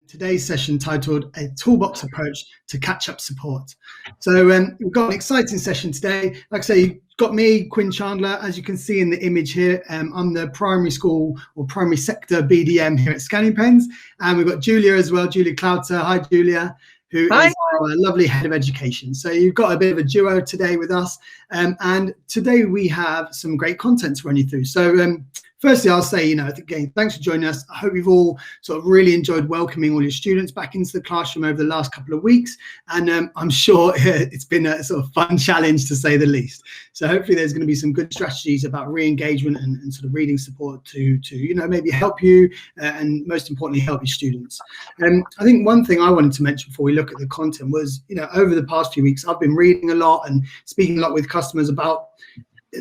Today's session titled A Toolbox Approach to Catch-Up Support. So we've got an exciting session today. Like I say, you've got me, Quinn Chandler, as you can see in the image here. I'm the primary school or primary sector BDM here at Scanning Pens. And we've got Julia as well, Julia Clouter. Hi, Julia, who is our lovely head of education. So you've got a bit of a duo today with us. And today we have some great content to run you through. So firstly, I'll say, again, thanks for joining us. I hope you've all sort of really enjoyed welcoming all your students back into the classroom over the last couple of weeks. And I'm sure it's been a sort of fun challenge, to say the least. So hopefully there's going to be some good strategies about re-engagement and sort of reading support to maybe help you and most importantly, help your students. I think one thing I wanted to mention before we look at the content was, over the past few weeks, I've been reading a lot and speaking a lot with customers about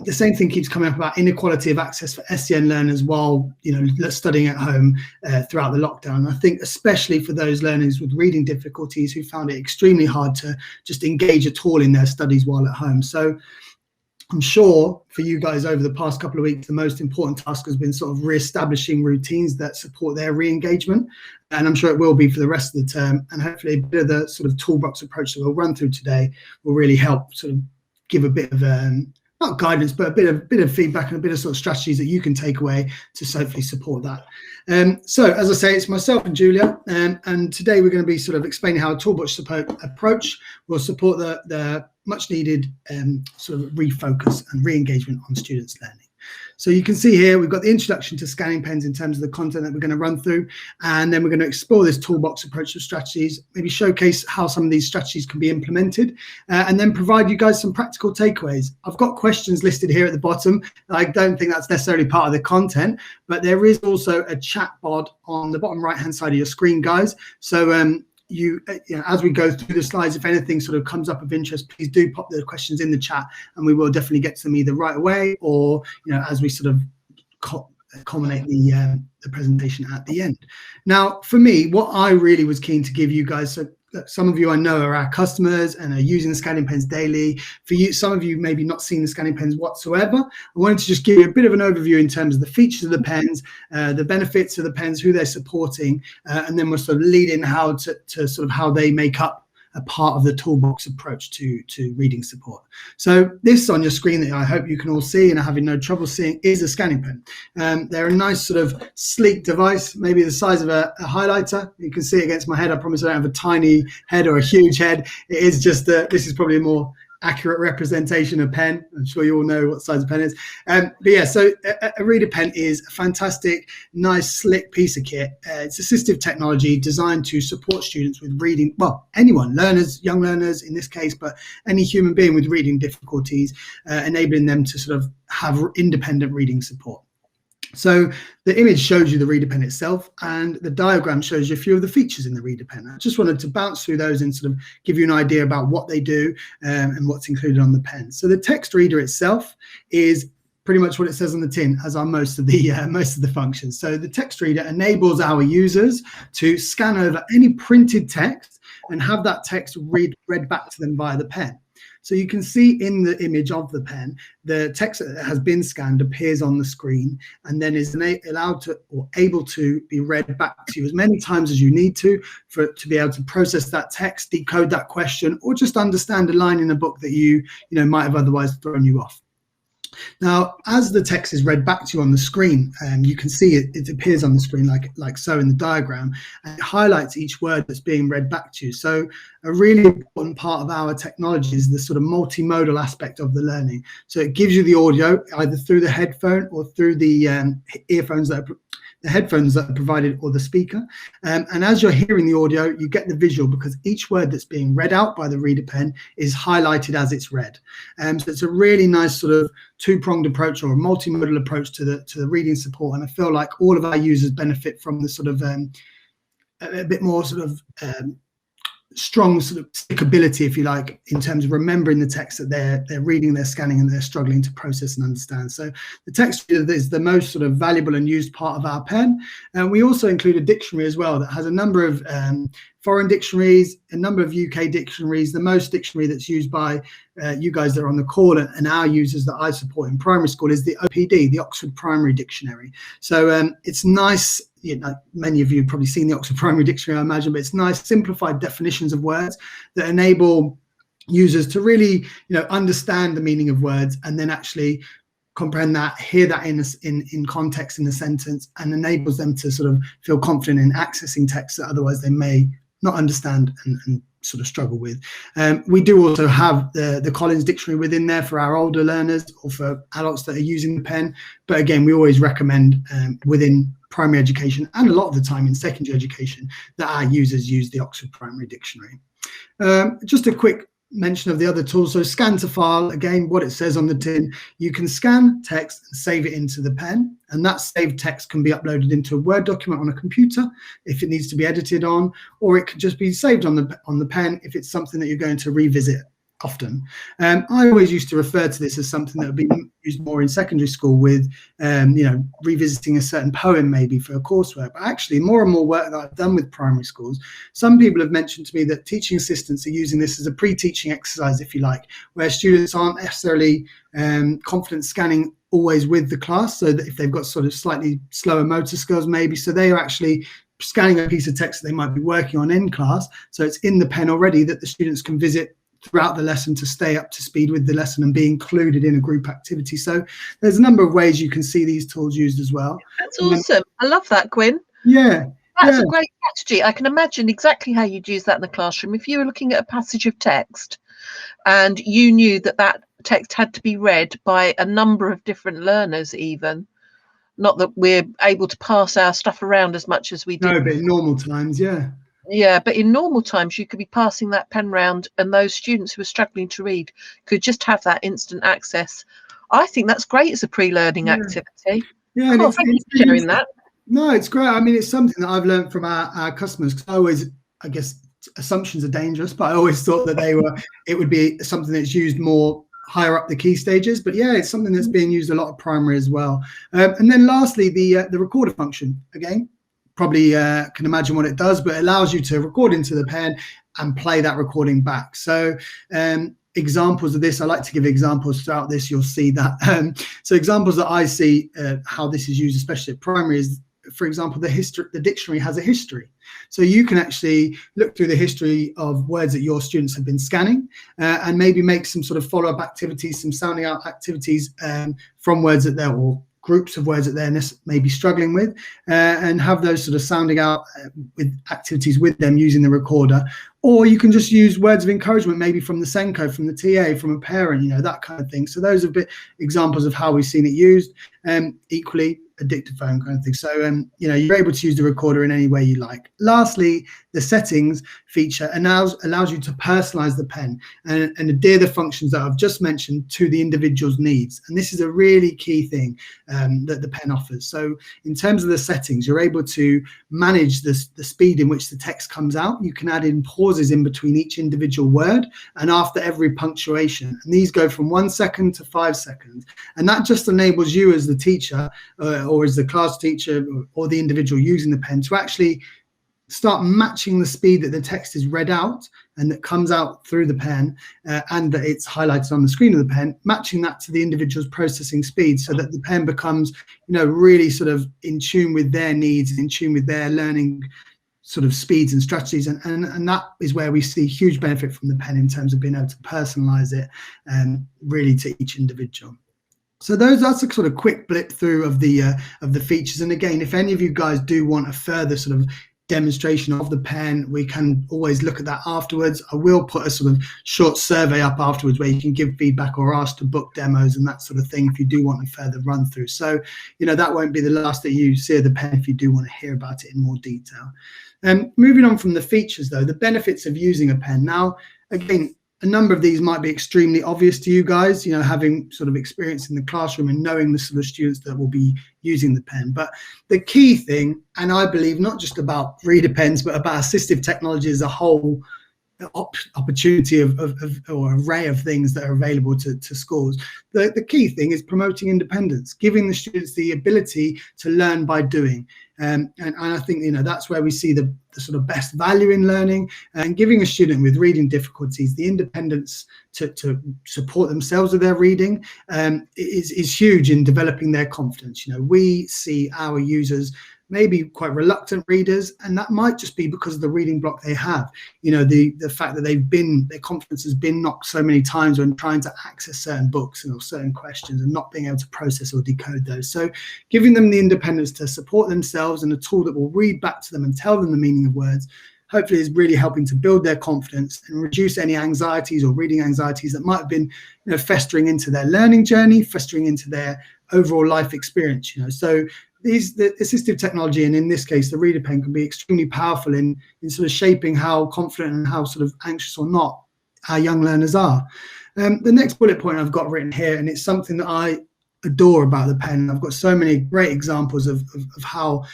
the same thing keeps coming up about inequality of access for SEN learners while studying at home throughout the lockdown. I think especially for those learners with reading difficulties who found it extremely hard to just engage at all in their studies while at home. So I'm sure for you guys over the past couple of weeks, the most important task has been sort of re-establishing routines that support their re-engagement. And I'm sure it will be for the rest of the term. And hopefully a bit of the sort of toolbox approach that we'll run through today will really help sort of give a bit of not guidance, but a bit of feedback and a bit of sort of strategies that you can take away to hopefully support that. So as I say, it's myself and Julia, and today we're going to be sort of explaining how a toolbox approach will support the much needed sort of refocus and re-engagement on students' learning. So you can see here, we've got the introduction to Scanning Pens in terms of the content that we're going to run through, and then we're going to explore this toolbox approach of strategies, maybe showcase how some of these strategies can be implemented, and then provide you guys some practical takeaways. I've got questions listed here at the bottom. I don't think that's necessarily part of the content, but there is also a chat pod on the bottom right-hand side of your screen, guys. So as we go through the slides, if anything sort of comes up of interest, please do pop the questions in the chat and we will definitely get to them either right away or as we sort of culminate the presentation at the end. Now for me, what I really was keen to give you guys, so some of you I know are our customers and are using the Scanning Pens daily. For you, some of you maybe not seen the Scanning Pens whatsoever. I wanted to just give you a bit of an overview in terms of the features of the pens, the benefits of the pens, who they're supporting, and then we'll sort of lead in how to sort of how they make up a part of the toolbox approach to reading support. So this on your screen that I hope you can all see and are having no trouble seeing is a Scanning Pen. They're a nice sort of sleek device, maybe the size of a highlighter. You can see it against my head. I promise I don't have a tiny head or a huge head. It is just this is probably a more accurate representation of pen. I'm sure you all know what size of pen is. But yeah, so a reader pen is a fantastic, nice, slick piece of kit. It's assistive technology designed to support students with reading, well, anyone, learners, young learners in this case, but any human being with reading difficulties, enabling them to sort of have independent reading support. So the image shows you the reader pen itself, and the diagram shows you a few of the features in the reader pen. I just wanted to bounce through those and sort of give you an idea about what they do and what's included on the pen. So the text reader itself is pretty much what it says on the tin, as are most of the functions. So the text reader enables our users to scan over any printed text and have that text read back to them via the pen. So you can see in the image of the pen, the text that has been scanned appears on the screen and then is allowed to or able to be read back to you as many times as you need to for it to be able to process that text, decode that question, or just understand a line in a book that you might have otherwise thrown you off. Now, as the text is read back to you on the screen, you can see it appears on the screen like so in the diagram, and it highlights each word that's being read back to you. So a really important part of our technology is the sort of multimodal aspect of the learning. So it gives you the audio either through the headphone or through the earphones that are the headphones that are provided or the speaker. And as you're hearing the audio, you get the visual because each word that's being read out by the reader pen is highlighted as it's read. So it's a really nice sort of two-pronged approach or a multimodal approach to the reading support. And I feel like all of our users benefit from the sort of a bit more sort of strong sort of stickability, if you like, in terms of remembering the text that they're reading, they're scanning, and they're struggling to process and understand. So the text reader is the most sort of valuable and used part of our pen. And we also include a dictionary as well that has a number of foreign dictionaries, a number of UK dictionaries. The most dictionary that's used by you guys that are on the call and our users that I support in primary school is the OPD, the Oxford Primary Dictionary. So it's nice. Many of you have probably seen the Oxford Primary Dictionary, I imagine, but it's nice simplified definitions of words that enable users to really understand the meaning of words and then actually comprehend that, hear that in context in a sentence, and enables them to sort of feel confident in accessing texts that otherwise they may not understand and sort of struggle with. We do also have the Collins Dictionary within there for our older learners or for adults that are using the pen. But again, we always recommend within primary education and a lot of the time in secondary education that our users use the Oxford Primary Dictionary. Just a quick mention of the other tools. So scan to file, again, what it says on the tin, you can scan text and save it into the pen, and that saved text can be uploaded into a Word document on a computer if it needs to be edited on, or it could just be saved on the pen if it's something that you're going to revisit often. I always used to refer to this as something that would be used more in secondary school with, revisiting a certain poem maybe for a coursework. But actually, more and more work that I've done with primary schools, some people have mentioned to me that teaching assistants are using this as a pre-teaching exercise, if you like, where students aren't necessarily confident scanning always with the class, so that if they've got sort of slightly slower motor skills maybe, so they are actually scanning a piece of text that they might be working on in class, so it's in the pen already that the students can visit throughout the lesson to stay up to speed with the lesson and be included in a group activity. So there's a number of ways you can see these tools used as well. That's awesome. I love that, Quinn. Yeah. That's a great strategy. I can imagine exactly how you'd use that in the classroom. If you were looking at a passage of text and you knew that that text had to be read by a number of different learners even, not that we're able to pass our stuff around as much as we do. No, but in normal times, yeah. Yeah, but in normal times, you could be passing that pen round and those students who are struggling to read could just have that instant access. I think that's great as a pre-learning activity. Yeah, cool. Thank you for sharing that. No, it's great. I mean, it's something that I've learned from our customers, because I guess assumptions are dangerous, but I always thought that it would be something that's used more higher up the key stages. But yeah, it's something that's being used a lot of primary as well. And then lastly, the recorder function, again, probably can imagine what it does, but it allows you to record into the pen and play that recording back. So examples of this, I like to give examples throughout this, you'll see that. So examples that I see how this is used, especially at primary, is, for example, the dictionary has a history. So you can actually look through the history of words that your students have been scanning and maybe make some sort of follow-up activities, some sounding out activities from words that they're, or groups of words that they're maybe struggling with, and have those sort of sounding out with activities with them using the recorder. Or you can just use words of encouragement, maybe from the Senko, from the TA, from a parent, that kind of thing. So those are a bit examples of how we've seen it used. Equally, a dictaphone kind of thing. So, you're able to use the recorder in any way you like. Lastly, the settings feature allows you to personalize the pen and adhere the functions that I've just mentioned to the individual's needs. And this is a really key thing that the pen offers. So in terms of the settings, you're able to manage the speed in which the text comes out. You can add in pauses in between each individual word and after every punctuation. And these go from 1 second to 5 seconds. And that just enables you as the teacher or as the class teacher or the individual using the pen to actually start matching the speed that the text is read out and that comes out through the pen and that it's highlighted on the screen of the pen, matching that to the individual's processing speed so that the pen becomes, really sort of in tune with their needs, in tune with their learning sort of speeds and strategies. And that is where we see huge benefit from the pen in terms of being able to personalize it really to each individual. So that's a sort of quick blip through of the features. And again, if any of you guys do want a further sort of demonstration of the pen, we can always look at that afterwards. I will put a sort of short survey up afterwards where you can give feedback or ask to book demos and that sort of thing if you do want a further run through. So, that won't be the last that you see of the pen if you do want to hear about it in more detail. Moving on from the features though, the benefits of using a pen. Now, again, a number of these might be extremely obvious to you guys, having sort of experience in the classroom and knowing the sort of students that will be using the pen. But the key thing, and I believe not just about reader pens, but about assistive technology as a whole, opportunity of or array of things that are available to schools. The key thing is promoting independence, giving the students the ability to learn by doing. And I think, that's where we see the sort of best value in learning, and giving a student with reading difficulties the independence to support themselves with their reading is huge in developing their confidence. We see our users maybe quite reluctant readers, and that might just be because of the reading block they have. The fact that their confidence has been knocked so many times when trying to access certain books or certain questions and not being able to process or decode those. So giving them the independence to support themselves and a tool that will read back to them and tell them the meaning of words, hopefully is really helping to build their confidence and reduce any anxieties or reading anxieties that might have been festering into their learning journey, festering into their overall life experience. So the assistive technology, and in this case the reader pen, can be extremely powerful in sort of shaping how confident and how sort of anxious or not our young learners are. The next bullet point I've got written here, and it's something that I adore about the pen. I've got so many great examples of how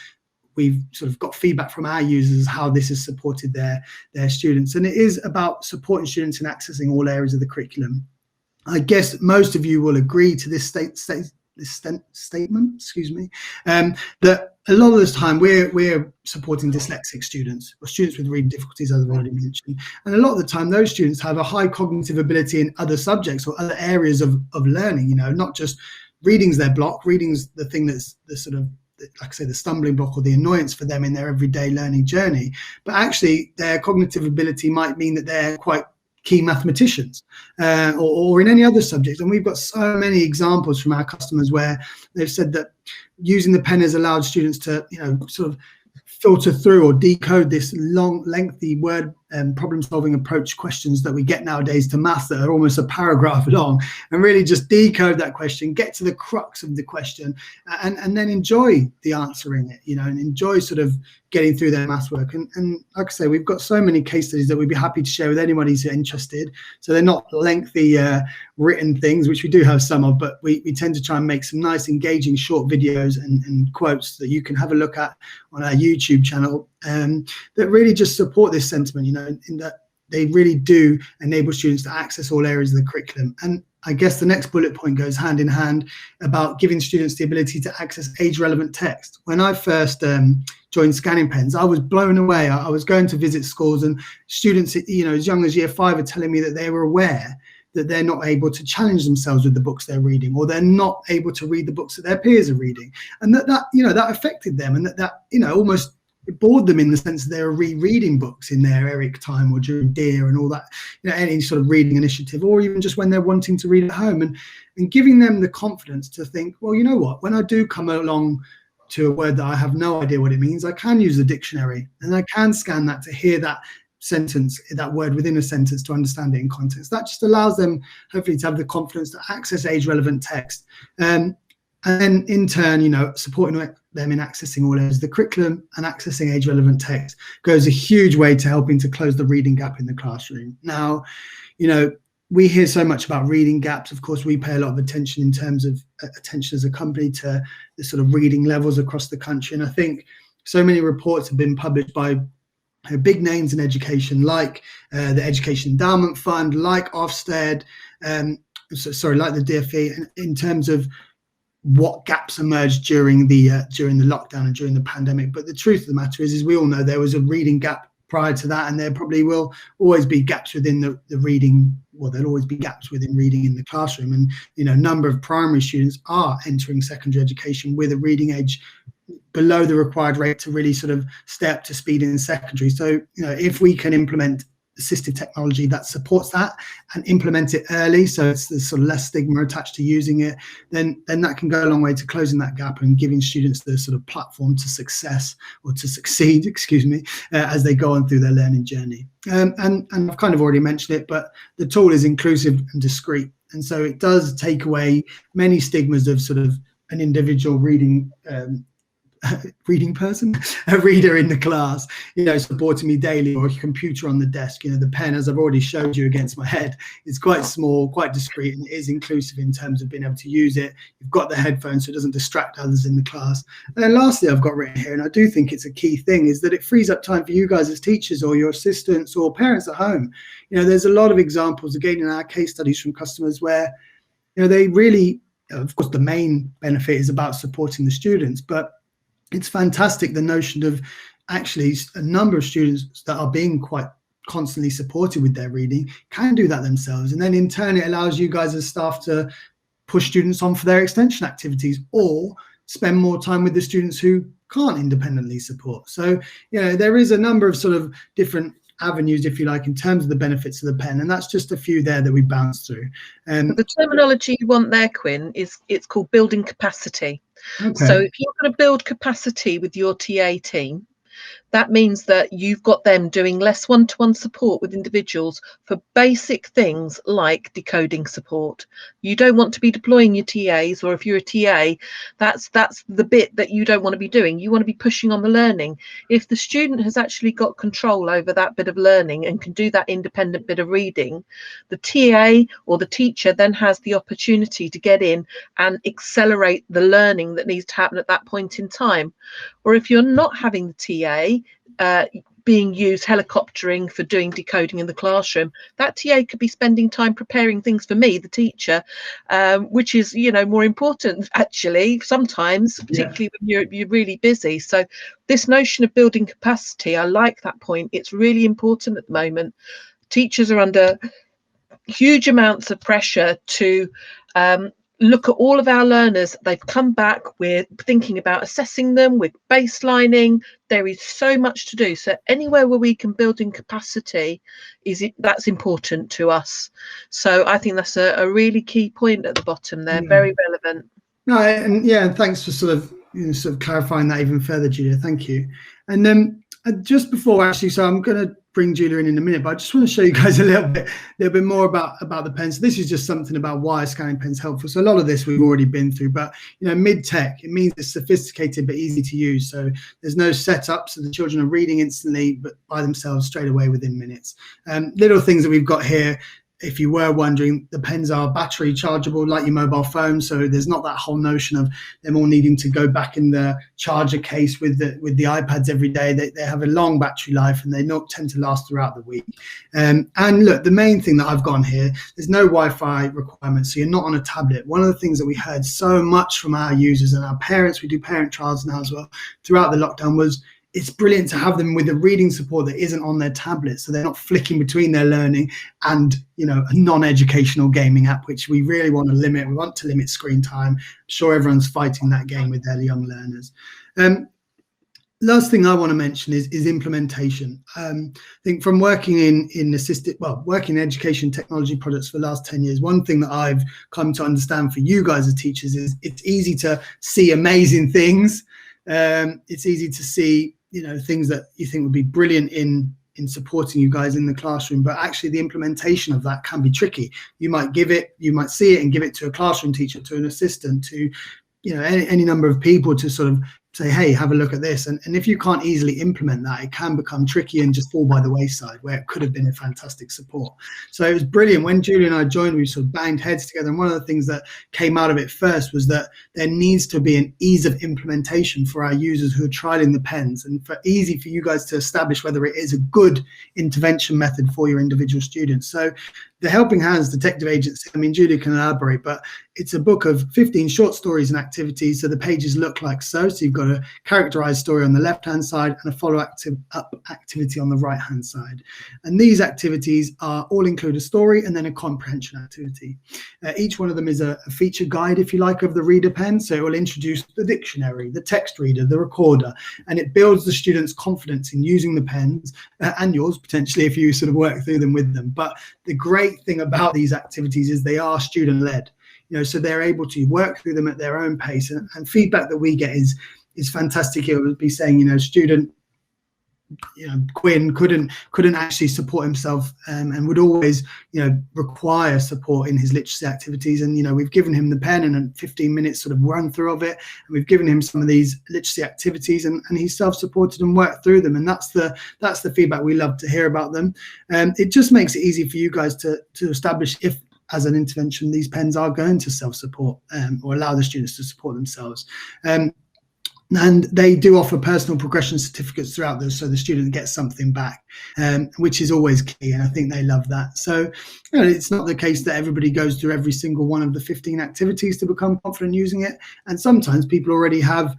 we've sort of got feedback from our users how this has supported their students, and it is about supporting students in accessing all areas of the curriculum. I guess most of you will agree to this statement, that a lot of this time we're supporting dyslexic students or students with reading difficulties, as I've already mentioned, and a lot of the time those students have a high cognitive ability in other subjects or other areas of learning. Not just reading's their block. Reading's the thing that's the sort of, like I say, the stumbling block or the annoyance for them in their everyday learning journey, but actually their cognitive ability might mean that they're quite key mathematicians or in any other subject. And we've got so many examples from our customers where they've said that using the pen has allowed students to sort of filter through or decode this long, lengthy word problem-solving approach questions that we get nowadays to maths that are almost a paragraph long, and really just decode that question, get to the crux of the question, and then enjoy the answering it, and enjoy sort of getting through their maths work. And like I say, we've got so many case studies that we'd be happy to share with anybody who's interested. So they're not lengthy written things, which we do have some of, but we tend to try and make some nice, engaging, short videos and quotes that you can have a look at on our YouTube channel that really just support this sentiment, in that they really do enable students to access all areas of the curriculum. And I guess the next bullet point goes hand in hand about giving students the ability to access age-relevant text. When I first joined Scanning Pens, I was blown away. I was going to visit schools, and students, as young as year 5 are telling me that they were aware that they're not able to challenge themselves with the books they're reading, or they're not able to read the books that their peers are reading, and that affected them, and that almost it bored them in the sense that they were rereading books in their Eric time or during DEAR and all that, any sort of reading initiative, or even just when they're wanting to read at home, and giving them the confidence to think, well, you know what, when I do come along to a word that I have no idea what it means, I can use the dictionary and I can scan that to hear that sentence, that word within a sentence, to understand it in context. That just allows them hopefully to have the confidence to access age-relevant text. And then in turn, supporting them in accessing all areas of the curriculum and accessing age-relevant text goes a huge way to helping to close the reading gap in the classroom. Now, we hear so much about reading gaps. Of course, we pay a lot of attention in terms of attention as a company to the sort of reading levels across the country. And I think so many reports have been published by big names in education, like the Education Endowment Fund, like Ofsted, like the DFE, in terms of what gaps emerged during the lockdown and during the pandemic. But the truth of the matter is we all know there was a reading gap prior to that, and there probably will always be gaps within the reading. Well, there'll always be gaps within reading in the classroom, and a number of primary students are entering secondary education with a reading age below the required rate to really sort of stay up to speed in secondary. So if we can implement assistive technology that supports that and implement it early, so it's there's sort of less stigma attached to using it, then that can go a long way to closing that gap and giving students the sort of platform to success, or to succeed, as they go on through their learning journey. And I've kind of already mentioned it, but the tool is inclusive and discreet, and so it does take away many stigmas of sort of an individual reading reading person, a reader in the class, supporting me daily, or a computer on the desk. The pen, as I've already showed you against my head, is quite small, quite discreet, and it is inclusive in terms of being able to use it. You've got the headphones so it doesn't distract others in the class. And then lastly, I've got written here, and I do think it's a key thing, is that it frees up time for you guys as teachers or your assistants or parents at home. There's a lot of examples, again, in our case studies from customers where, they really, of course, the main benefit is about supporting the students, but it's fantastic, the notion of actually a number of students that are being quite constantly supported with their reading can do that themselves. And then in turn, it allows you guys as staff to push students on for their extension activities or spend more time with the students who can't independently support. So, there is a number of sort of different avenues, if you like, in terms of the benefits of the pen, and that's just a few there that we bounced through. The terminology you want there, Quinn, it's called building capacity. Okay. So if you're going to build capacity with your TA team, that means that you've got them doing less one-to-one support with individuals for basic things like decoding support. You don't want to be deploying your TAs, or if you're a TA, that's the bit that you don't want to be doing. You want to be pushing on the learning. If the student has actually got control over that bit of learning and can do that independent bit of reading, the TA or the teacher then has the opportunity to get in and accelerate the learning that needs to happen at that point in time. Or if you're not having the TA being used helicoptering for doing decoding in the classroom, that TA could be spending time preparing things for me, the teacher, which is, more important actually sometimes, particularly when you're really busy. So this notion of building capacity, I like that point. It's really important at the moment. Teachers are under huge amounts of pressure to look at all of our learners. They've come back, we're thinking about assessing them, we're baselining. There is so much to do. So anywhere where we can build in capacity, that's important to us. So I think that's a really key point at the bottom there. Very relevant. No, and thanks for sort of clarifying that even further, Julia. Thank you. And then just before, actually, so I'm going to bring Julia in a minute, but I just want to show you guys a little bit more about the pen. So this is just something about why a scanning pen is helpful. So a lot of this we've already been through, but mid-tech, it means it's sophisticated but easy to use. So there's no setup, so the children are reading instantly, but by themselves straight away within minutes. Little things that we've got here. If you were wondering, the pens are battery chargeable like your mobile phone, so there's not that whole notion of them all needing to go back in the charger case with the iPads every day. They have a long battery life and they not tend to last throughout the week. And look, the main thing that I've got on here, there's no Wi-Fi requirements, so you're not on a tablet. One of the things that we heard so much from our users and our parents, we do parent trials now as well, throughout the lockdown, was it's brilliant to have them with a reading support that isn't on their tablet, so they're not flicking between their learning and a non-educational gaming app, which we really want to limit. We want to limit screen time. I'm sure everyone's fighting that game with their young learners. Last thing I want to mention is implementation. I think from working working in education technology products for the last 10 years, one thing that I've come to understand for you guys as teachers is it's easy to see amazing things. It's easy to see things that you think would be brilliant in supporting you guys in the classroom, but actually the implementation of that can be tricky. You might see it and give it to a classroom teacher, to an assistant, to any number of people to sort of say, hey, have a look at this. And if you can't easily implement that, it can become tricky and just fall by the wayside where it could have been a fantastic support. So it was brilliant. When Julie and I joined, we sort of banged heads together. And one of the things that came out of it first was that there needs to be an ease of implementation for our users who are trialing the pens, and easy for you guys to establish whether it is a good intervention method for your individual students. So the Helping Hands Detective Agency, Julia can elaborate, but it's a book of 15 short stories and activities. So the pages look like so. So you've got a characterized story on the left-hand side and a follow-up activity on the right-hand side. And these activities all include a story and then a comprehension activity. Each one of them is a feature guide, if you like, of the reader pen. So it will introduce the dictionary, the text reader, the recorder, and it builds the students' confidence in using the pens, and yours potentially if you sort of work through them with them. But the great thing about these activities is they are student-led. So they're able to work through them at their own pace, and feedback that we get is fantastic. It would be saying, student Quinn couldn't actually support himself, and would always require support in his literacy activities. And we've given him the pen and a 15 minutes sort of run through of it, and we've given him some of these literacy activities, and he's self-supported and worked through them. And that's the feedback we love to hear about them. It just makes it easy for you guys to establish if, as an intervention, these pens are going to self-support or allow the students to support themselves. And they do offer personal progression certificates throughout this, so the student gets something back, which is always key, and I think they love that. So it's not the case that everybody goes through every single one of the 15 activities to become confident using it, and sometimes people already have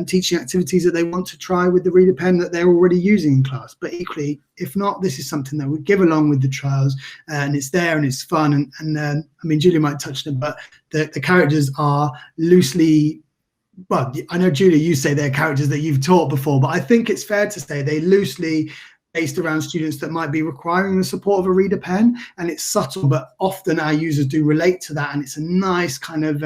teaching activities that they want to try with the reader pen that they're already using in class. But equally, if not, this is something that we give along with the trials, and it's there and it's fun. And I mean, Julia might touch on it, but the characters are loosely, well, I know, Julia, you say they're characters that you've taught before, but I think it's fair to say they loosely based around students that might be requiring the support of a reader pen, and it's subtle, but often our users do relate to that, and it's a nice kind of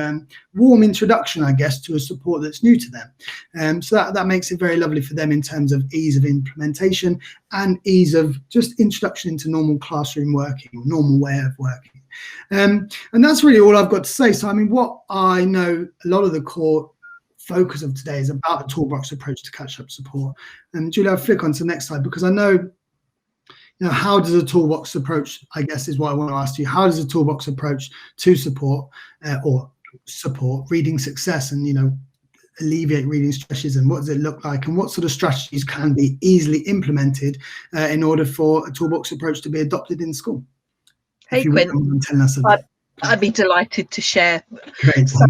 warm introduction, I guess, to a support that's new to them. So that makes it very lovely for them in terms of ease of implementation and ease of just introduction into normal classroom working, or normal way of working. And that's really all I've got to say. So I mean, what I know, a lot of the core focus of today is about a toolbox approach to catch-up support. And Julia, I'll flick on to the next slide, because I know, how does a toolbox approach, I guess, is what I want to ask you. How does a toolbox approach to support reading success and, alleviate reading stresses, and what does it look like, and what sort of strategies can be easily implemented in order for a toolbox approach to be adopted in school? Hey, Quinn, I'd be delighted to share. Great. So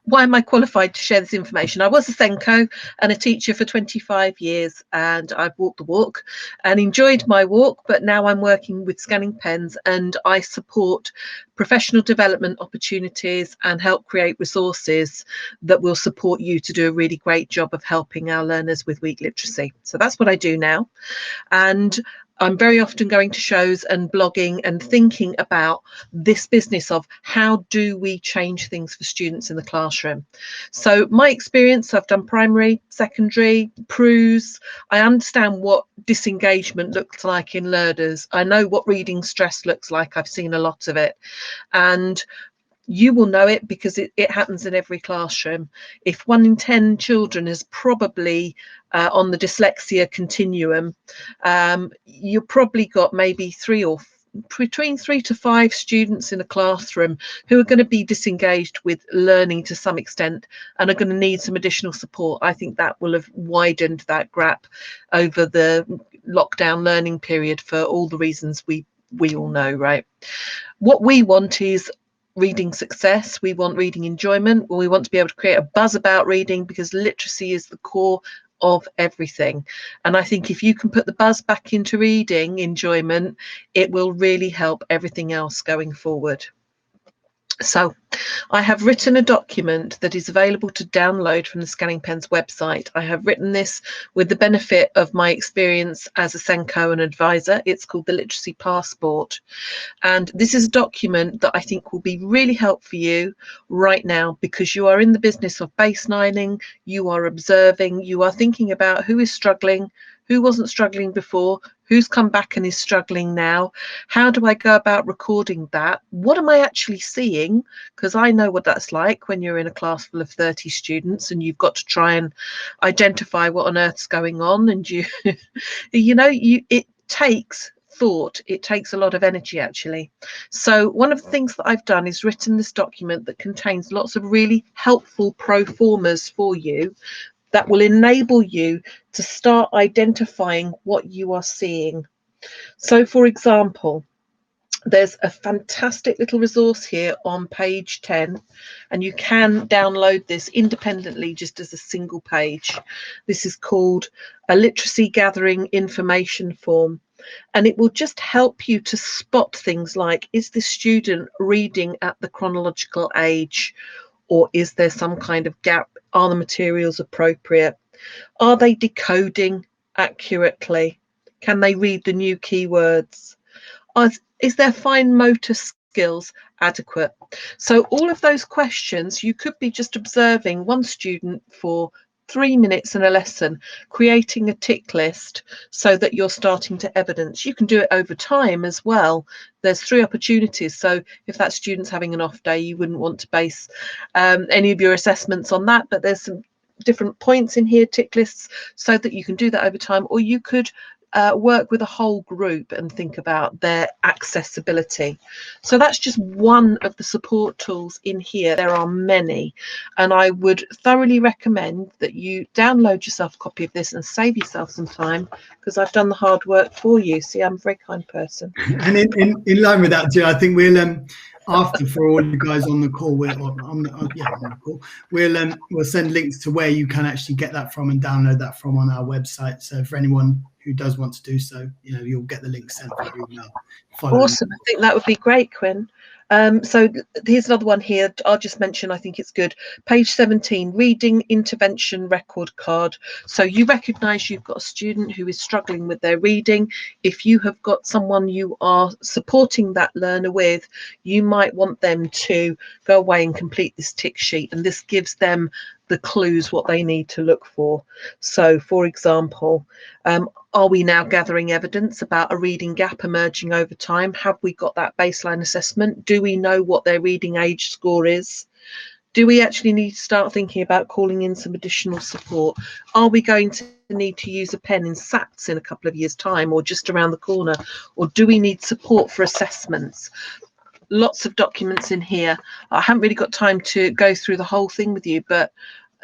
why am I qualified to share this information? I was a Senko and a teacher for 25 years, and I've walked the walk and enjoyed my walk, but now I'm working with scanning pens, and I support professional development opportunities and help create resources that will support you to do a really great job of helping our learners with weak literacy. So that's what I do now. And I'm very often going to shows and blogging and thinking about this business of how do we change things for students in the classroom. So my experience, I've done primary, secondary, PRUs. I understand what disengagement looks like in learners. I know what reading stress looks like. I've seen a lot of it. And you will know it because it happens in every classroom. If 1 in 10 children is probably on the dyslexia continuum, you've probably got maybe between 3 to 5 students in a classroom who are going to be disengaged with learning to some extent and are going to need some additional support. I think that will have widened that gap over the lockdown learning period for all the reasons we all know, right? What we want is reading success. We want reading enjoyment. We want to be able to create a buzz about reading, because literacy is the core of everything. And I think if you can put the buzz back into reading enjoyment, it will really help everything else going forward. So I have written a document that is available to download from the Scanning Pens website. I have written this with the benefit of my experience as a Senko and advisor. It's called the Literacy Passport. And this is a document that I think will be really helpful for you right now, because you are in the business of baselining, you are observing, you are thinking about who is struggling, who wasn't struggling before, who's come back and is struggling now. How do I go about recording that? What am I actually seeing? Because I know what that's like when you're in a class full of 30 students and you've got to try and identify what on earth's going on. And it takes thought. It takes a lot of energy, actually. So one of the things that I've done is written this document that contains lots of really helpful pro formas for you that will enable you to start identifying what you are seeing. So, for example, there's a fantastic little resource here on page 10, and you can download this independently just as a single page. This is called a literacy gathering information form, and it will just help you to spot things like, is this student reading at the chronological age, or is there some kind of gap? Are the materials appropriate? Are they decoding accurately? Can they read the new keywords? Is their fine motor skills adequate? So all of those questions, you could be just observing one student for 3 minutes in a lesson, creating a tick list so that you're starting to evidence. You can do it over time as well. There's 3 opportunities. So if that student's having an off day, you wouldn't want to base any of your assessments on that, but there's some different points in here, tick lists, so that you can do that over time. Or you could work with a whole group and think about their accessibility. So that's just one of the support tools in here. There are many, and I would thoroughly recommend that you download yourself a copy of this and save yourself some time, because I've done the hard work for you. See, I'm a very kind person. And in line with that, too, I think we'll after, for all you guys on the call, on the call, we'll send links to where you can actually get that from and download that from on our website. So for anyone who does want to do so, you'll get the link sent via email. Awesome. I think that would be great, Quinn. So here's another one here. I'll just mention, I think it's good. Page 17, reading intervention record card. So you recognise you've got a student who is struggling with their reading. If you have got someone you are supporting that learner with, you might want them to go away and complete this tick sheet, and this gives them the clues what they need to look for. So for example, are we now gathering evidence about a reading gap emerging over time? Have we got that baseline assessment? Do we know what their reading age score is? Do we actually need to start thinking about calling in some additional support? Are we going to need to use a pen in SATs in a couple of years' time, or just around the corner? Or do we need support for assessments? Lots of documents in here. I haven't really got time to go through the whole thing with you, but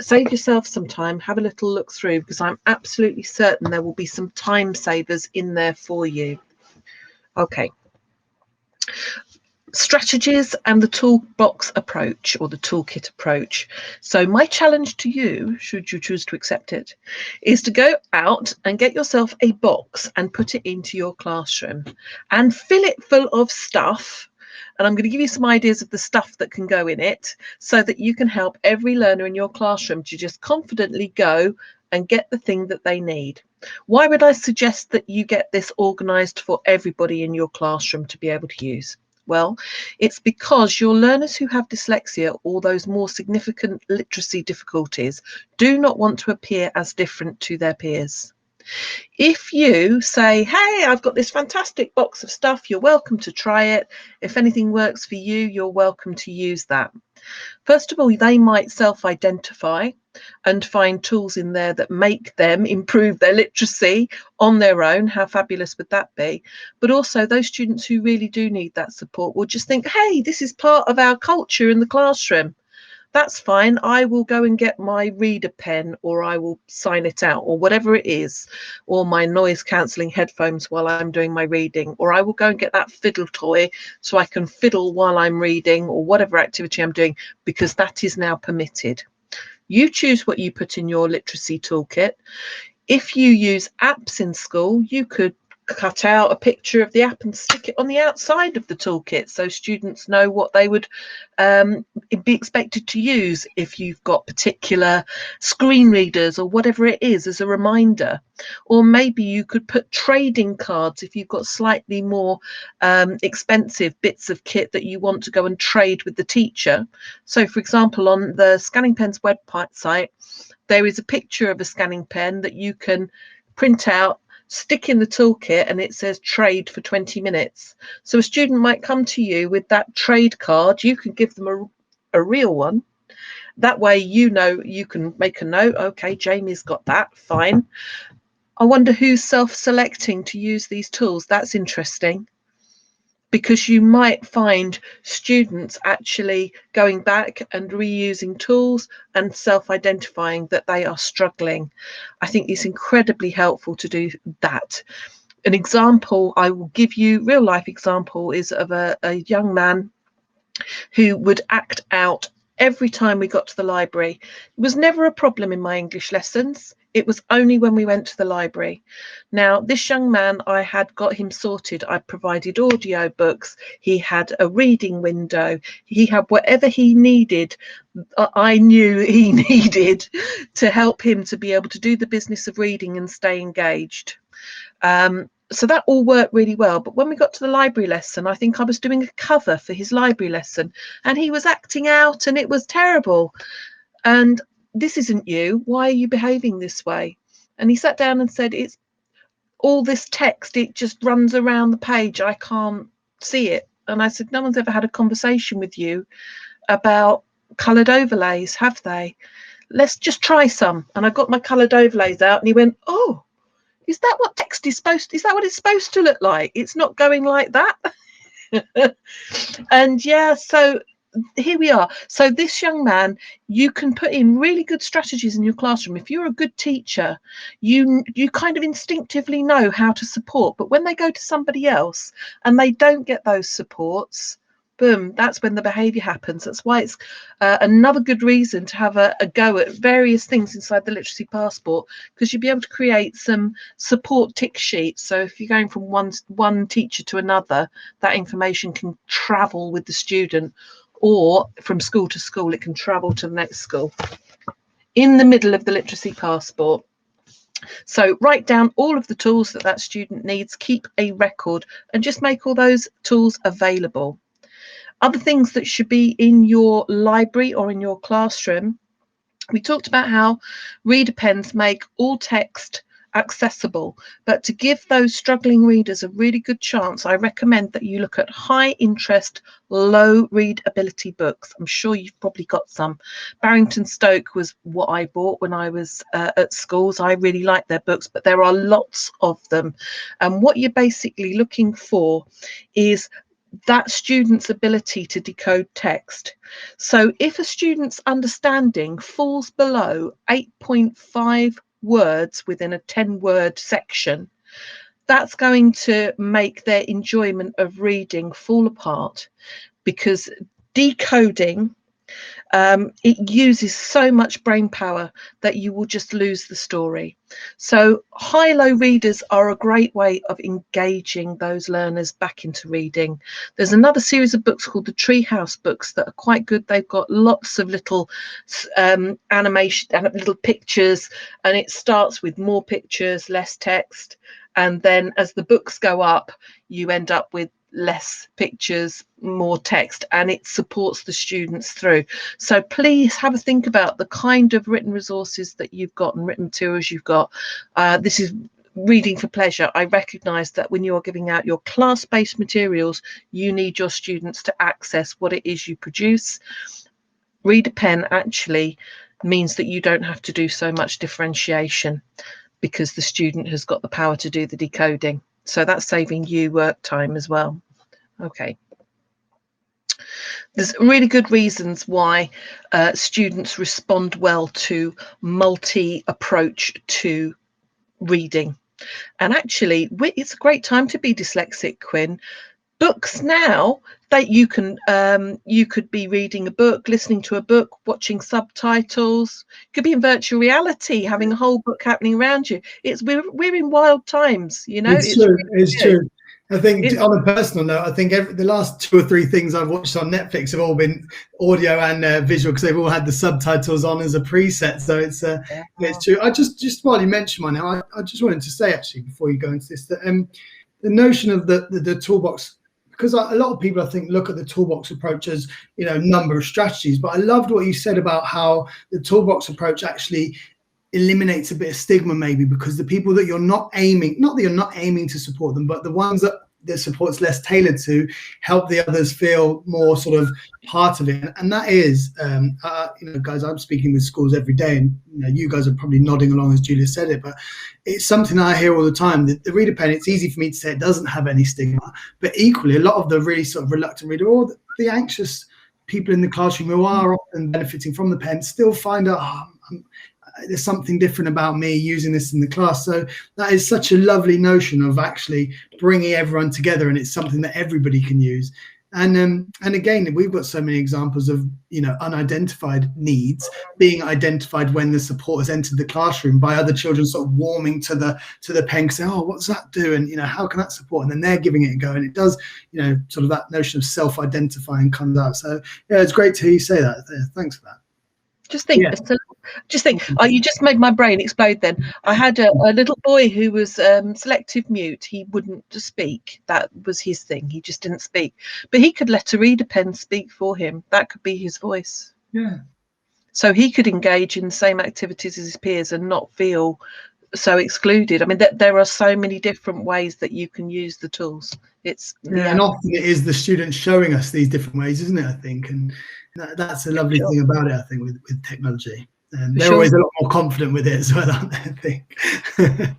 save yourself some time, have a little look through, because I'm absolutely certain there will be some time savers in there for you. Okay. Strategies and the toolbox approach, or the toolkit approach. So my challenge to you, should you choose to accept it, is to go out and get yourself a box and put it into your classroom and fill it full of stuff. And I'm going to give you some ideas of the stuff that can go in it, so that you can help every learner in your classroom to just confidently go and get the thing that they need. Why would I suggest that you get this organised for everybody in your classroom to be able to use? Well, it's because your learners who have dyslexia or those more significant literacy difficulties do not want to appear as different to their peers. If you say, hey, I've got this fantastic box of stuff, you're welcome to try it. If anything works for you, you're welcome to use that. First of all, they might self-identify and find tools in there that make them improve their literacy on their own. How fabulous would that be? But also those students who really do need that support will just think, hey, this is part of our culture in the classroom. That's fine. I will go and get my reader pen, or I will sign it out, or whatever it is, or my noise cancelling headphones while I'm doing my reading, or I will go and get that fiddle toy so I can fiddle while I'm reading, or whatever activity I'm doing, because that is now permitted. You choose what you put in your literacy toolkit. If you use apps in school, you could cut out a picture of the app and stick it on the outside of the toolkit so students know what they would be expected to use if you've got particular screen readers or whatever it is, as a reminder. Or maybe you could put trading cards if you've got slightly more expensive bits of kit that you want to go and trade with the teacher. So for example, on the Scanning Pen's website, there is a picture of a scanning pen that you can print out, stick in the toolkit, and it says trade for 20 minutes. So a student might come to you with that trade card. You can give them a real one. That way, you know, you can make a note. Okay, Jamie's got that. Fine. I wonder who's self-selecting to use these tools. That's interesting, because you might find students actually going back and reusing tools and self-identifying that they are struggling. I think it's incredibly helpful to do that. An example I will give you, real life example, is of a young man who would act out every time we got to the library. It was never a problem in my English lessons. It was only when we went to the library. Now, this young man, I had got him sorted. I provided audio books. He had a reading window. He had whatever he needed. I knew he needed to help him to be able to do the business of reading and stay engaged. So that all worked really well. But when we got to the library lesson, I think I was doing a cover for his library lesson, and he was acting out, and it was terrible. And this isn't you. Why are you behaving this way? And he sat down and said, it's all this text, it just runs around the page. I can't see it. And I said, no one's ever had a conversation with you about coloured overlays, have they? Let's just try some. And I got my coloured overlays out, and he went, oh, is that what text is supposed to, is that what it's supposed to look like? It's not going like that. And yeah, so here we are. So this young man, you can put in really good strategies in your classroom. If you're a good teacher, you kind of instinctively know how to support, but when they go to somebody else and they don't get those supports, boom, that's when the behavior happens. That's why it's another good reason to have a go at various things inside the literacy passport, because you'll be able to create some support tick sheets. So if you're going from one teacher to another, that information can travel with the student, or from school to school, it can travel to the next school in the middle of the literacy passport. So write down all of the tools that that student needs, keep a record, and just make all those tools available. Other things that should be in your library or in your classroom, we talked about how reader pens make all text accessible, but to give those struggling readers a really good chance, I recommend that you look at high interest, low readability books. I'm sure you've probably got some. Barrington Stoke was what I bought when I was at schools. I really like their books, but there are lots of them. And what you're basically looking for is that student's ability to decode text. So if a student's understanding falls below 8.5 words within a 10-word section, that's going to make their enjoyment of reading fall apart, because decoding, it uses so much brain power that you will just lose the story. So high-low readers are a great way of engaging those learners back into reading. There's another series of books called the Treehouse books that are quite good. They've got lots of little animation and little pictures, and it starts with more pictures, less text, and then as the books go up, you end up with less pictures, more text, and it supports the students through. So please have a think about the kind of written resources that you've got and written materials you've got. This is reading for pleasure. I recognize that when you're giving out your class-based materials, you need your students to access what it is you produce. Reader pen actually means that you don't have to do so much differentiation, because the student has got the power to do the decoding. So that's saving you work time as well. Okay. There's really good reasons why students respond well to multi-approach to reading. And actually, it's a great time to be dyslexic, Quinn. Books now, that you could be reading a book, listening to a book, watching subtitles. You could be in virtual reality, having a whole book happening around you. We're in wild times, you know. It's true. Really It's good. true. I think on a personal note, I think the last 2 or 3 things I've watched on Netflix have all been audio and visual, because they've all had the subtitles on as a preset. So it's true. I just while you mentioned mine, I just wanted to say, actually, before you go into this, that the notion of the toolbox, because a lot of people, I think, look at the toolbox approach as, you know, number of strategies. But I loved what you said about how the toolbox approach actually eliminates a bit of stigma, maybe, because the people that you're not aiming, not that you're not aiming to support them, but the ones that the support's less tailored to, help the others feel more sort of part of it. And that is, you know, guys, I'm speaking with schools every day, and you know, you guys are probably nodding along as Julia said it, but it's something I hear all the time. The reader pen, it's easy for me to say it doesn't have any stigma, but equally a lot of the really sort of reluctant reader, or the anxious people in the classroom who are often benefiting from the pen, still find out, there's something different about me using this in the class. So that is such a lovely notion of actually bringing everyone together, and it's something that everybody can use. And again, we've got so many examples of, you know, unidentified needs being identified when the support has entered the classroom by other children sort of warming to the pen, saying, oh, what's that do? And, you know, how can that support? And then they're giving it a go, and it does, you know, sort of that notion of self-identifying comes out. So yeah, it's great to hear you say that. Thanks for that. Just think, oh, you just made my brain explode then. I had a little boy who was selective mute. He wouldn't speak. That was his thing. He just didn't speak. But he could let a reader pen speak for him. That could be his voice. Yeah. so he could engage in the same activities as his peers and not feel so excluded. I mean, there are so many different ways that you can use the tools. It's And often it is the students showing us these different ways, isn't it? I think, and that's a lovely thing about it. I think with technology, and they're always a lot more confident with it as well, aren't they? I think.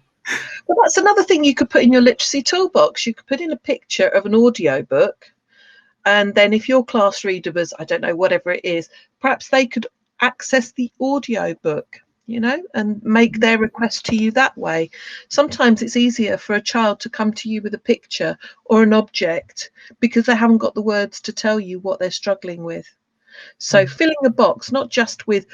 Well, that's another thing you could put in your literacy toolbox. You could put in a picture of an audio book, and then if your class reader was, I don't know, whatever it is, perhaps they could access the audio book, you know, and make their request to you that way. Sometimes it's easier for a child to come to you with a picture or an object because they haven't got the words to tell you what they're struggling with. So filling a box, not just with,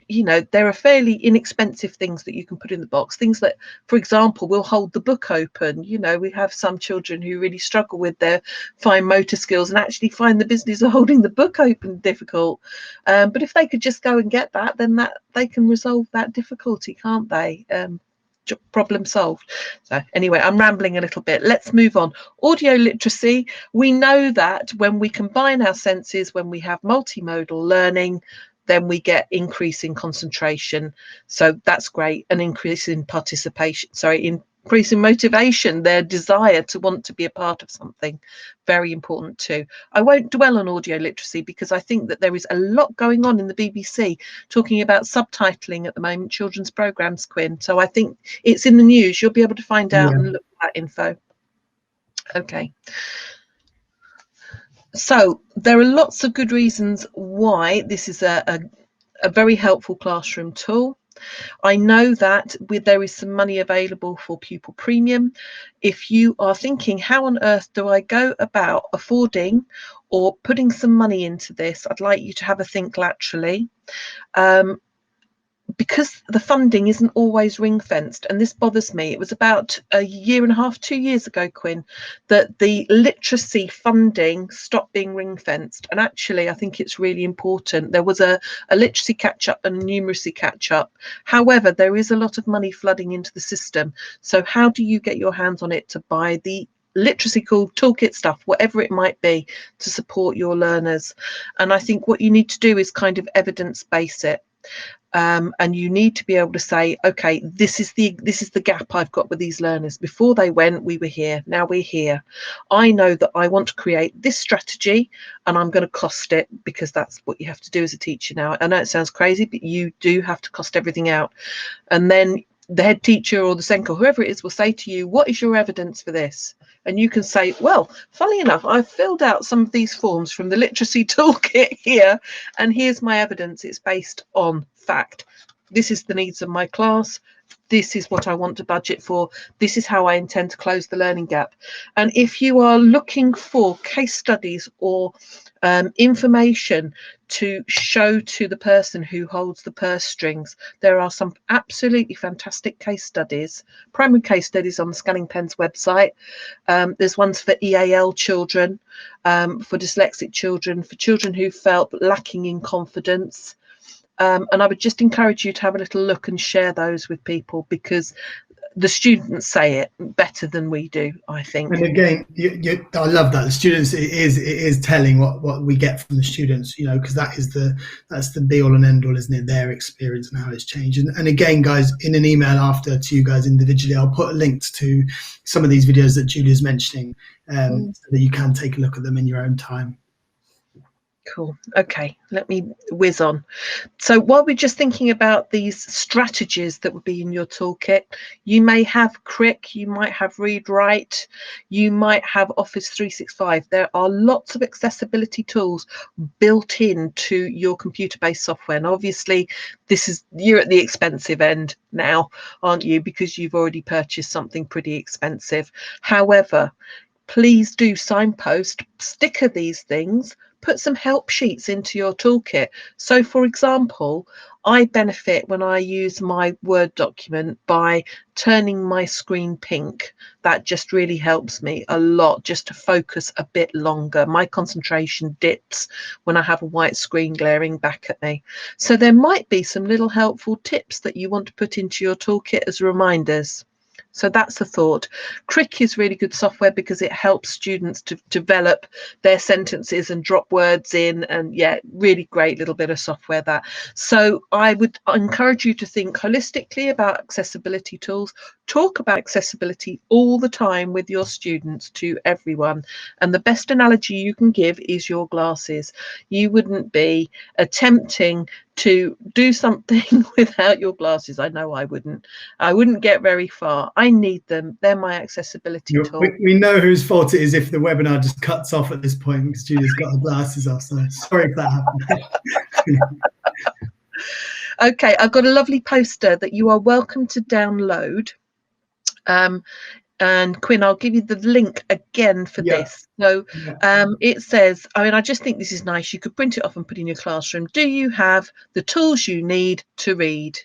you know, there are fairly inexpensive things that you can put in the box, things that, for example, will hold the book open. You know, we have some children who really struggle with their fine motor skills and actually find the business of holding the book open difficult. But if they could just go and get that, then that they can resolve that difficulty, can't they? Problem solved. So anyway, I'm rambling a little bit. Let's move on. Audio literacy. We know that when we combine our senses, when we have multimodal learning, then we get increase in concentration. So that's great. An increase in participation, increase in motivation, their desire to want to be a part of something. Very important too. I won't dwell on audio literacy because I think that there is a lot going on in the BBC talking about subtitling at the moment, children's programmes, Quinn. So I think it's in the news. You'll be able to find out and look at that info. Okay. So there are lots of good reasons why this is a very helpful classroom tool. I know that there is some money available for pupil premium. If you are thinking, how on earth do I go about affording or putting some money into this, I'd like you to have a think laterally. Because the funding isn't always ring fenced, and this bothers me. It was about a year and a half, 2 years ago, Quinn, that the literacy funding stopped being ring fenced. And actually, I think it's really important. There was a literacy catch up and a numeracy catch up. However, there is a lot of money flooding into the system. So how do you get your hands on it to buy the literacy toolkit stuff, whatever it might be, to support your learners? And I think what you need to do is kind of evidence base it. And you need to be able to say, okay, this is the gap I've got with these learners. Before they went, we were here. Now we're here. I know that I want to create this strategy, and I'm going to cost it, because that's what you have to do as a teacher now. I know it sounds crazy, but you do have to cost everything out. And then the head teacher or the SENCO, whoever it is, will say to you, what is your evidence for this? And you can say, well, funnily enough, I've filled out some of these forms from the literacy toolkit here, and here's my evidence. It's based on fact. This is the needs of my class. This is what I want to budget for. This is how I intend to close the learning gap. And if you are looking for case studies or information to show to the person who holds the purse strings, there are some absolutely fantastic case studies, primary case studies on the Scanning Pen's website. There's ones for EAL children, for dyslexic children, for children who felt lacking in confidence. And I would just encourage you to have a little look and share those with people, because the students say it better than we do, I think. And again, I love that. The students, it is telling what we get from the students, you know, because that's the be all and end all, isn't it? Their experience and how it's changed. And again, guys, in an email after to you guys individually, I'll put links to some of these videos that Julia's mentioning, so that you can take a look at them in your own time. Cool. Okay, let me whiz on. So while we're just thinking about these strategies that would be in your toolkit, you may have Crick, you might have Read Write, you might have Office 365. There are lots of accessibility tools built into your computer-based software. And obviously, you're at the expensive end now, aren't you? Because you've already purchased something pretty expensive. However, please do signpost, sticker these things, put some help sheets into your toolkit. So for example, I benefit when I use my Word document by turning my screen pink. That just really helps me a lot, just to focus a bit longer. My concentration dips when I have a white screen glaring back at me. So there might be some little helpful tips that you want to put into your toolkit as reminders. So that's a thought. Crick is really good software because it helps students to develop their sentences and drop words in, and yeah, really great little bit of software that. So I would encourage you to think holistically about accessibility tools. Talk about accessibility all the time with your students, to everyone. And the best analogy you can give is your glasses. You wouldn't be attempting to do something without your glasses. I know I wouldn't. I wouldn't get very far. I need them. They're my accessibility tool. We know whose fault it is if the webinar just cuts off at this point because Julia's got her glasses off. So sorry if that happened. Okay, I've got a lovely poster that you are welcome to download. And Quinn, I'll give you the link again for this. So it says, I mean, I just think this is nice. You could print it off and put in your classroom. Do you have the tools you need to read?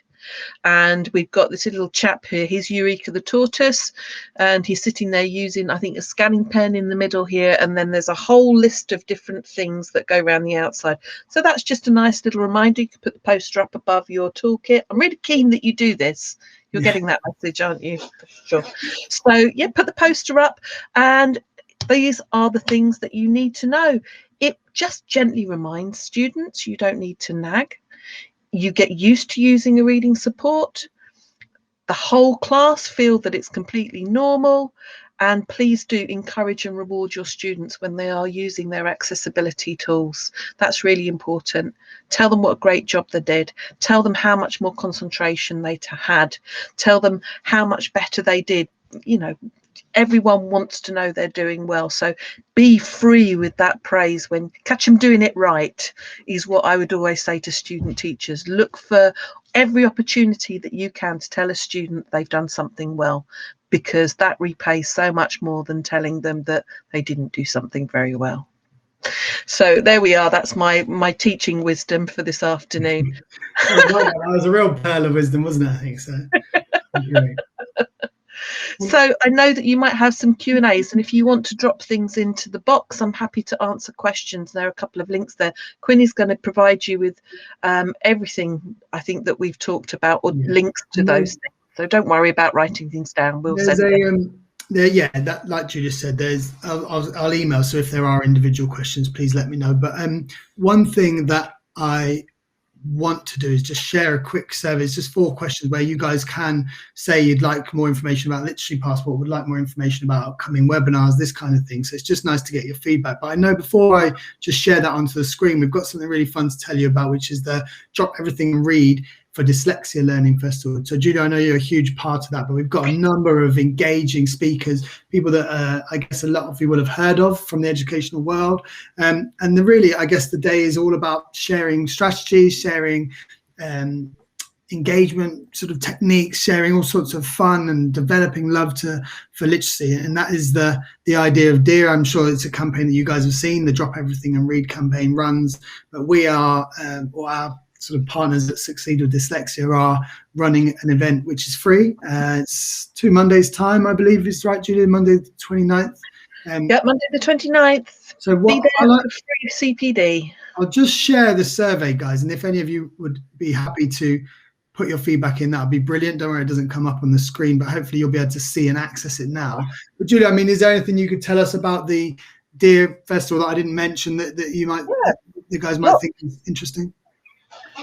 And we've got this little chap here. He's Eureka the tortoise, and he's sitting there using, I think, a scanning pen in the middle here. And then there's a whole list of different things that go around the outside. So that's just a nice little reminder. You can put the poster up above your toolkit. I'm really keen that you do this. You're getting that message, aren't you? Sure. So yeah, put the poster up, and these are the things that you need to know. It just gently reminds students. You don't need to nag. You get used to using a reading support. The whole class feel that it's completely normal. And please do encourage and reward your students when they are using their accessibility tools. That's really important. Tell them what a great job they did. Tell them how much more concentration they had. Tell them how much better they did. You know, everyone wants to know they're doing well. So be free with that praise. When catch them doing it right is what I would always say to student teachers. Look for every opportunity that you can to tell a student they've done something well, because that repays so much more than telling them that they didn't do something very well. So there we are. That's my teaching wisdom for this afternoon. That was a real pearl of wisdom, wasn't it? I think so. Great. So I know that you might have some Q&As, and if you want to drop things into the box, I'm happy to answer questions. There are a couple of links there. Quinn is going to provide you with everything I think that we've talked about, or links to those things. So don't worry about writing things down. We'll send them. That, like Julia said, I'll email. So if there are individual questions, please let me know. But one thing that I want to do is just share a quick survey. It's just 4 questions where you guys can say you'd like more information about Literacy Passport, would like more information about upcoming webinars, this kind of thing. So it's just nice to get your feedback. But I know before I just share that onto the screen, we've got something really fun to tell you about, which is the Drop Everything and Read for Dyslexia Learning Festival. So Julia, I know you're a huge part of that, but we've got a number of engaging speakers, people that I guess a lot of you will have heard of from the educational world. And really, I guess the day is all about sharing strategies, sharing engagement sort of techniques, sharing all sorts of fun and developing love for literacy. And that is the idea of DEAR. I'm sure it's a campaign that you guys have seen. The Drop Everything and Read campaign runs, but we are, or our sort of partners that Succeed with Dyslexia are running an event which is free. It's 2 Mondays time, I believe is right, Julia, Monday the 29th. Yeah, Monday the 29th. So what be there for free CPD. I'll just share the survey, guys, and if any of you would be happy to put your feedback in, that would be brilliant. Don't worry, it doesn't come up on the screen, but hopefully you'll be able to see and access it now. But Julia, I mean, is there anything you could tell us about the DEAR Festival that I didn't mention that you might, you guys might think is interesting?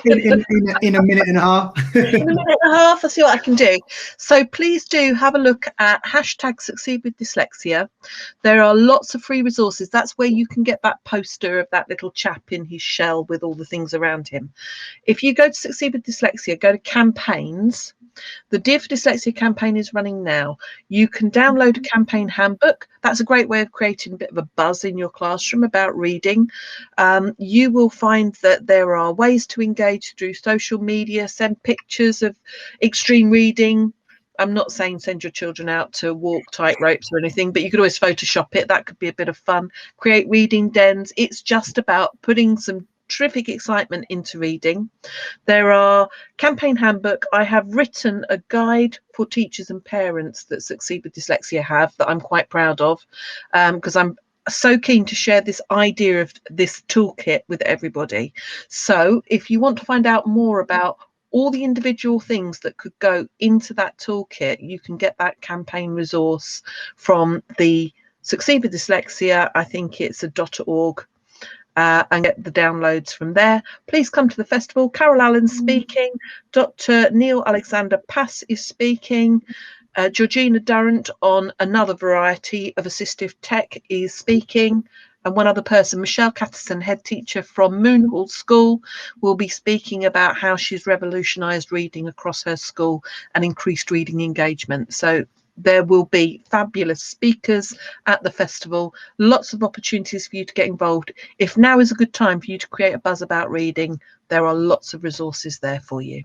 In a minute and a half. In a minute and a half, I'll see what I can do. So please do have a look at #Succeed with Dyslexia. There are lots of free resources. That's where you can get that poster of that little chap in his shell with all the things around him. If you go to Succeed with Dyslexia, go to campaigns. The Dear for Dyslexia campaign is running now. You can download a campaign handbook. That's a great way of creating a bit of a buzz in your classroom about reading. You will find that there are ways to engage through social media, send pictures of extreme reading. I'm not saying send your children out to walk tight ropes or anything, but you could always Photoshop it. That could be a bit of fun. Create reading dens. It's just about putting some terrific excitement into reading. There are campaign handbook. I have written a guide for teachers and parents that Succeed with Dyslexia have that I'm quite proud of, because I'm so keen to share this idea of this toolkit with everybody. So if you want to find out more about all the individual things that could go into that toolkit, you can get that campaign resource from the Succeed with Dyslexia. I think it's a .org. And get the downloads from there. Please come to the festival. Carol Allen's speaking. Dr. Neil Alexander Pass is speaking. Georgina Durrant on another variety of assistive tech is speaking. And one other person, Michelle Catterson, head teacher from Moonhall School, will be speaking about how she's revolutionised reading across her school and increased reading engagement. So there will be fabulous speakers at the festival, lots of opportunities for you to get involved. If now is a good time for you to create a buzz about reading, there are lots of resources there for you.